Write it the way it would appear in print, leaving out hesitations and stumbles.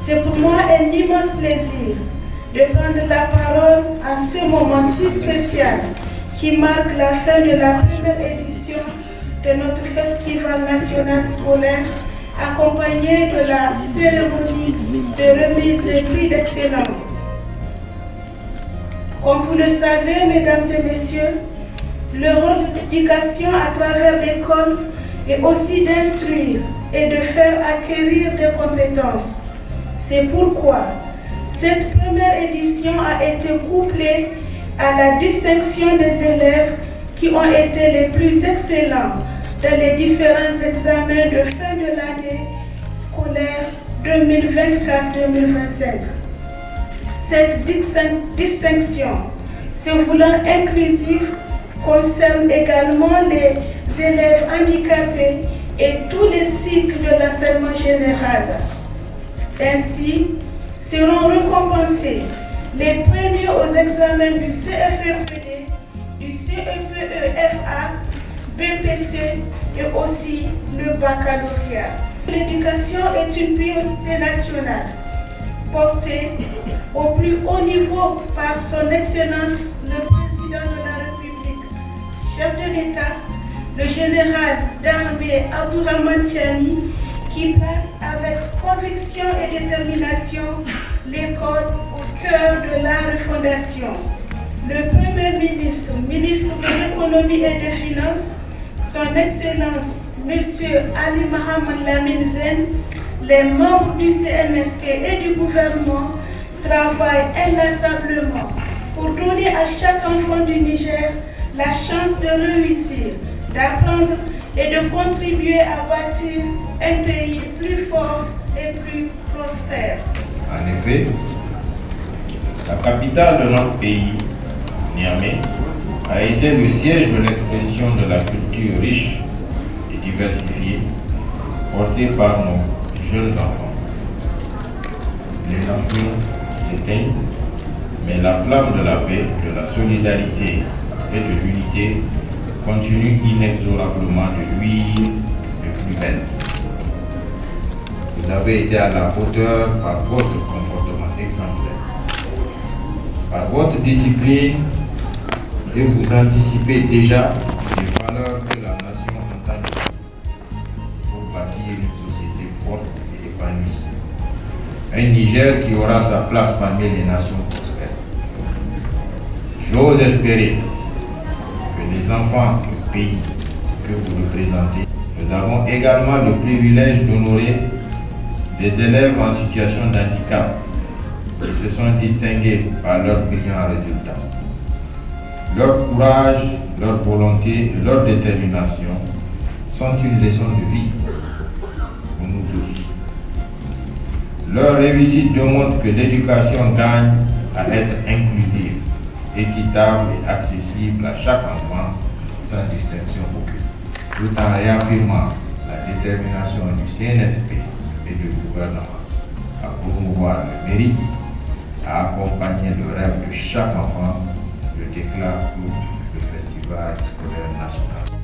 C'est pour moi un immense plaisir de prendre la parole à ce moment si spécial qui marque la fin de la première édition de notre festival national scolaire, accompagné de la cérémonie de remise des prix d'excellence. Comme vous le savez, mesdames et messieurs, le rôle de l'éducation à travers l'école est aussi d'instruire et de faire acquérir des compétences. C'est pourquoi cette première édition a été couplée à la distinction des élèves qui ont été les plus excellents dans les différents examens de fin de l'année scolaire 2024-2025. Cette distinction, se voulant inclusive, concerne également les élèves handicapés et tous les cycles de l'enseignement général. Ainsi, seront récompensés les premiers aux examens du CFEPD, du CEPE-FA, BPC et aussi le baccalauréat. L'éducation est une priorité nationale, portée au plus haut niveau par son Excellence le Président de la République, chef de l'État, le général d'armée Abdourahmane Tiani, qui place avec conviction et détermination l'école au cœur de la refondation. Le Premier ministre, ministre de l'Économie et des Finances, son Excellence, M. Ali Mohamed Lamine Zen, les membres du CNSP et du gouvernement travaillent inlassablement pour donner à chaque enfant du Niger la chance de réussir, d'apprendre et de contribuer à bâtir un pays plus fort et plus prospère. En effet, la capitale de notre pays, Niamey, a été le siège de l'expression de la culture riche et diversifiée portée par nos jeunes enfants. Les lampions s'éteignent, mais la flamme de la paix, de la solidarité et de l'unité continue inexorablement de luire de plus belle. Vous avez été à la hauteur par votre comportement exemplaire, par votre discipline, et vous anticipez déjà les valeurs que la nation entend pour bâtir une société forte et épanouie. Un Niger qui aura sa place parmi les nations prospères. J'ose espérer que les enfants du pays que vous représentez, nous avons également le privilège d'honorer des élèves en situation de handicap qui se sont distingués par leurs brillants résultats. Leur courage, leur volonté et leur détermination sont une leçon de vie pour nous tous. Leur réussite démontre que l'éducation gagne à être inclusive, équitable et accessible à chaque enfant sans distinction aucune, tout en réaffirmant la détermination du CNSP et du gouvernement à promouvoir le mérite, à accompagner le rêve de chaque enfant, le déclare pour le Festival scolaire national.